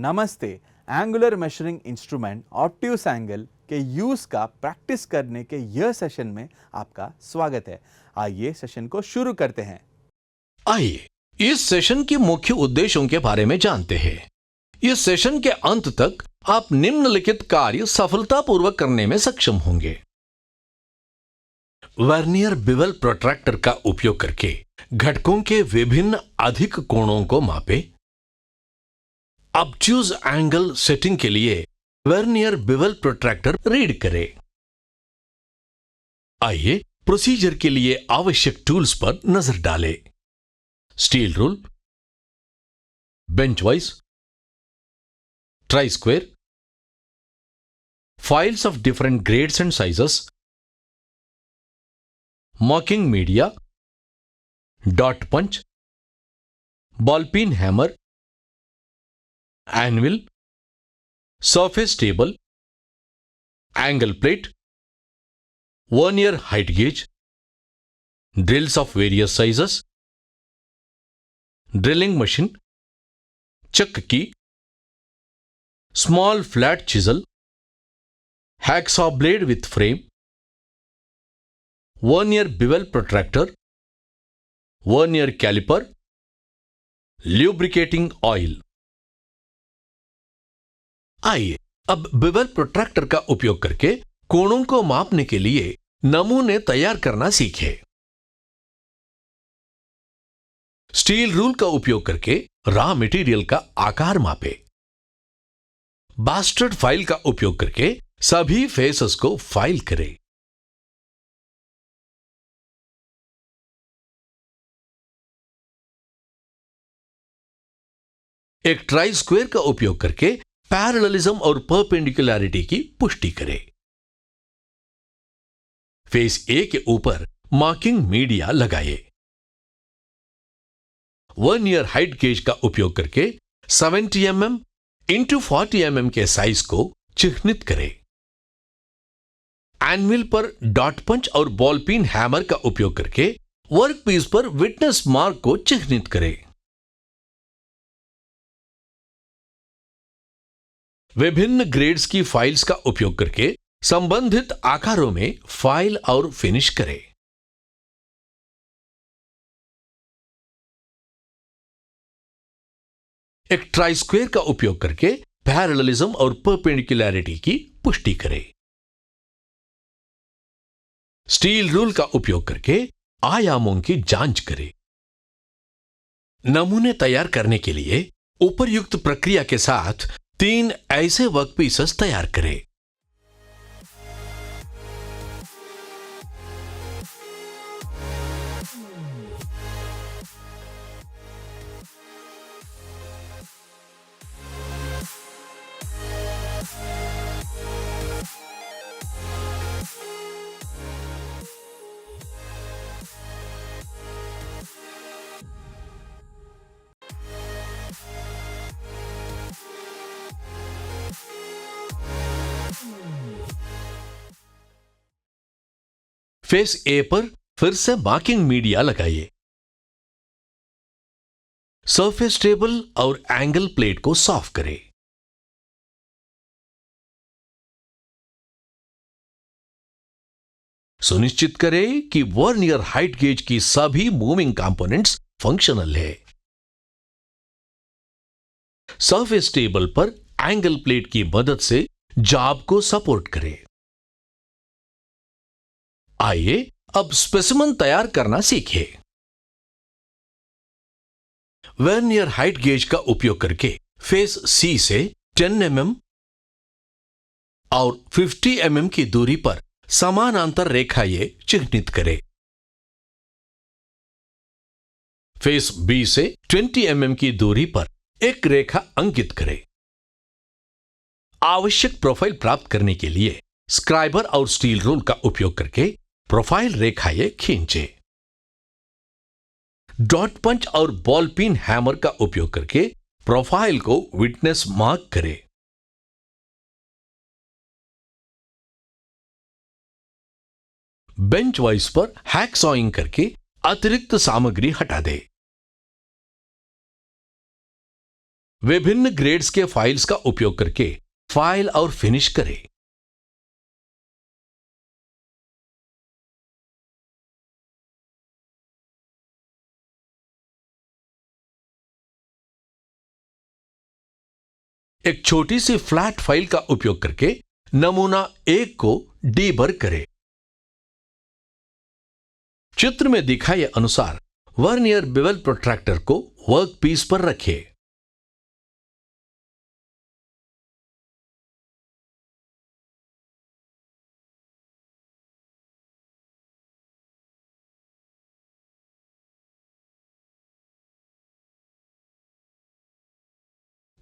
नमस्ते। Angular measuring instrument obtuse angle के use का प्रैक्टिस करने के यह सेशन में आपका स्वागत है। आइए सेशन को शुरू करते हैं। आइए इस सेशन के मुख्य उद्देश्यों के बारे में जानते हैं। इस सेशन के अंत तक आप निम्नलिखित कार्य सफलतापूर्वक करने में सक्षम होंगे। वर्नियर बिवल प्रोट्रैक्टर का उपयोग करके घटकों के विभिन्न अधिक कोणों को मापे। ऑब्ट्यूस एंगल सेटिंग के लिए वर्नियर बिवल प्रोट्रैक्टर रीड करें। आइए प्रोसीजर के लिए आवश्यक टूल्स पर नजर डालें। Steel rule, bench vise, try square, files of different grades and sizes, marking media, dot punch, ball peen hammer, anvil, surface table, angle plate, vernier height gauge, drills of various sizes, drilling machine, chuck key, small flat chisel, hacksaw blade with frame, vernier bevel protractor, vernier caliper, lubricating oil. आइए अब बिवल protractor का उपयोग करके कोणों को मापने के लिए नमूने तैयार करना सीखें। स्टील रूल का उपयोग करके रॉ मटेरियल का आकार मापे। बास्टर्ड फाइल का उपयोग करके सभी फेसेस को फाइल करें। एक ट्राई स्क्वेयर का उपयोग करके पैरेललिज्म और परपेंडिकुलरिटी की पुष्टि करें। फेस ए के ऊपर मार्किंग मीडिया लगाए। वर्नियर हाइट गेज का उपयोग करके 70 mm इंटू 40 mm के साइज को चिह्नित करें। एनविल पर डॉट पंच और बॉल पिन हैमर का उपयोग करके वर्कपीस पर विटनेस मार्क को चिह्नित करें। विभिन्न ग्रेड्स की फाइल्स का उपयोग करके संबंधित आकारों में फाइल और फिनिश करें। एक ट्राई स्क्वेयर का उपयोग करके पैरेललिज्म और परपेंडिकुलरिटी की पुष्टि करें। स्टील रूल का उपयोग करके आयामों की जांच करें। नमूने तैयार करने के लिए उपरयुक्त प्रक्रिया के साथ 3 ऐसे वर्कपीसेस तैयार करें। फेस ए पर फिर से मार्किंग मीडिया लगाइए। सरफेस टेबल और एंगल प्लेट को साफ करें। सुनिश्चित करें कि वर्नियर हाइट गेज की सभी मूविंग कंपोनेंट्स फंक्शनल है। सरफेस टेबल पर एंगल प्लेट की मदद से जॉब को सपोर्ट करें। आइए अब स्पेसिमेन तैयार करना सीखें। वर्नियर हाइट गेज का उपयोग करके फेस सी से 10 mm और 50 mm की दूरी पर समानांतर रेखाएं चिह्नित करें। फेस बी से 20 mm की दूरी पर एक रेखा अंकित करें। आवश्यक प्रोफाइल प्राप्त करने के लिए स्क्राइबर और स्टील रूल का उपयोग करके प्रोफाइल रेखाएं खींचे। डॉट पंच और बॉल पिन हैमर का उपयोग करके प्रोफाइल को विटनेस मार्क करें। बेंच वाइज पर हैक्सॉइंग करके अतिरिक्त सामग्री हटा दे। विभिन्न ग्रेड्स के फाइल्स का उपयोग करके फाइल और फिनिश करें। एक छोटी सी फ्लैट फाइल का उपयोग करके नमूना 1 को डीबग करें। चित्र में दिखाए अनुसार वर्नियर बेवल प्रोट्रैक्टर को वर्क पीस पर रखें।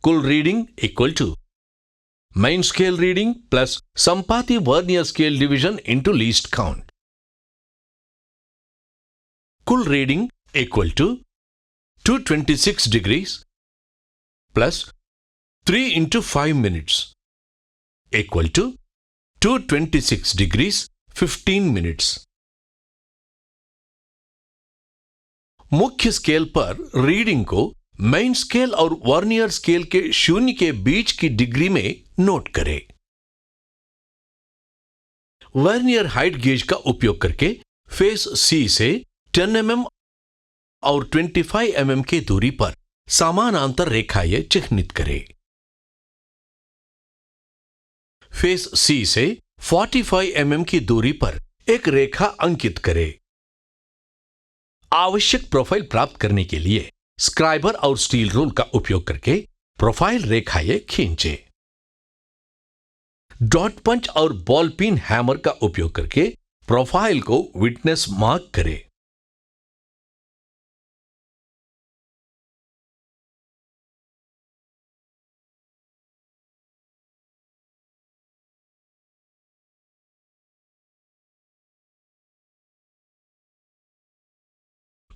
कुल reading equal to main scale reading plus Sampati vernier scale division into least count. कुल reading equal to 226 degrees plus 3 into 5 minutes equal to 226 degrees 15 minutes. मुख्य स्केल पर reading को main scale और vernier scale के शून्य के बीच की degree में नोट करें। वर्नियर हाइट गेज का उपयोग करके फेस सी से 10 mm और 25 mm की दूरी पर समानांतर रेखाएं चिह्नित करें। फेस सी से 45 mm की दूरी पर एक रेखा अंकित करें। आवश्यक प्रोफाइल प्राप्त करने के लिए स्क्राइबर और स्टील रूल का उपयोग करके प्रोफाइल रेखाएं खींचें। डॉट पंच और बॉल पिन हैमर का उपयोग करके प्रोफाइल को विटनेस मार्क करें।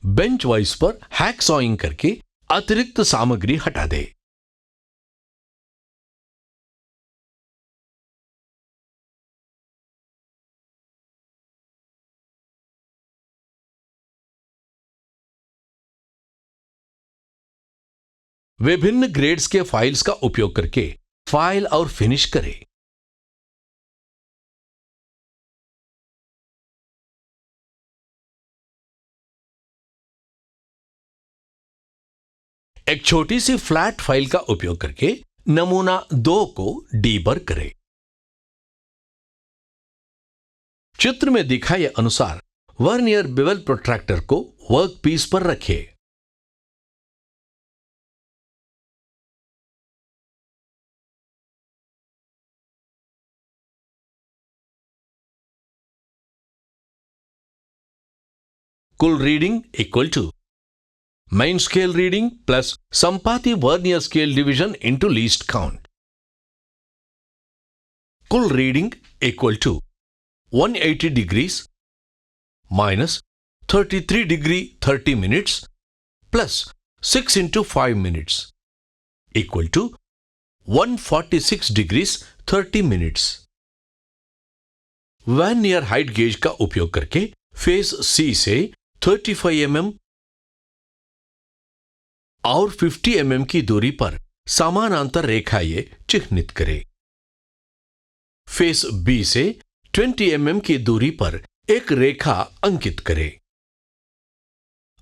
बेंच वाइज पर हैक सॉइंग करके अतिरिक्त सामग्री हटा दें। विभिन्न ग्रेड्स के फाइल्स का उपयोग करके फाइल और फिनिश करें। एक छोटी सी फ्लैट फाइल का उपयोग करके नमूना 2 को डीबग करें। चित्र में दिखाए अनुसार वर्नियर बेवल प्रोट्रैक्टर को वर्क पीस पर रखें। कुल reading equal to main scale reading plus Sampati vernier scale division into least count. कुल reading equal to 180 degrees minus 33 degree 30 minutes plus 6 into 5 minutes equal to 146 degrees 30 minutes. Vernier height gauge का उपयोग करके face सी से 35 mm और 50 mm की दूरी पर समानांतर रेखाएं चिह्नित करें। फेस बी से 20 mm की दूरी पर एक रेखा अंकित करें।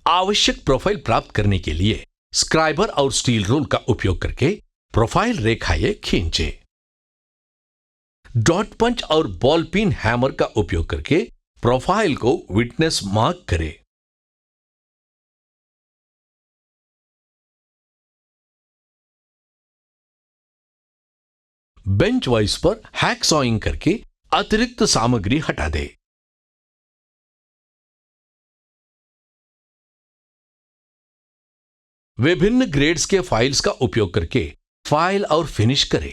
आवश्यक प्रोफाइल प्राप्त करने के लिए स्क्राइबर और स्टील रूल का उपयोग करके प्रोफाइल रेखाएं खींचें। डॉट पंच और बॉल पिन हैमर का उपयोग करके प्रोफाइल को विटनेस मार्क करें। बेंच वाइज पर हैक सॉइंग करके अतिरिक्त सामग्री हटा दें। विभिन्न ग्रेड्स के फाइल्स का उपयोग करके फाइल और फिनिश करें।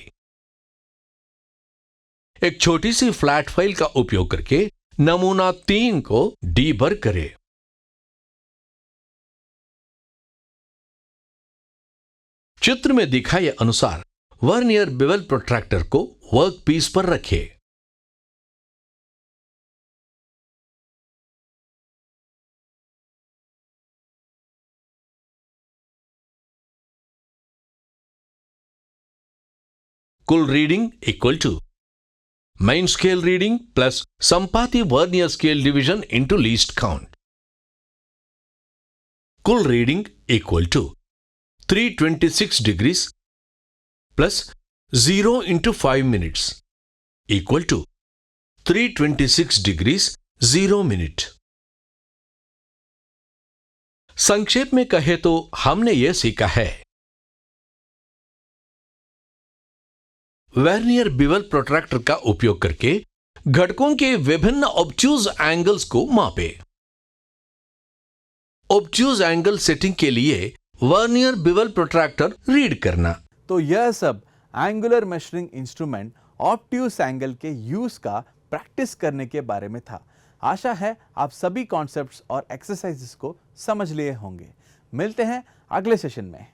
एक छोटी सी फ्लैट फाइल का उपयोग करके नमूना 3 को डीबग करें। चित्र में दिखाए अनुसार वर्नियर बेवल प्रोट्रैक्टर को वर्क पीस पर रखें। कुल reading equal to main scale reading plus संपाती vernier scale division into least count. कुल reading equal to 326 degrees plus 0 into 5 minutes equal to 326 degrees 0 minute. संक्षेप में कहे तो हमने यह सीखा है वर्नियर बिवल प्रोट्रैक्टर का उपयोग करके घटकों के विभिन्न ऑब्ट्यूज एंगल्स को मापे। ऑब्ट्यूज एंगल सेटिंग के लिए वर्नियर बिवल प्रोट्रैक्टर रीड करना। तो यह सब angular measuring instrument obtuse angle के यूज का प्रैक्टिस करने के बारे में था। आशा है आप सभी कॉन्सेप्ट्स और एक्सरसाइजेस को समझ लिए होंगे। मिलते हैं अगले सेशन में।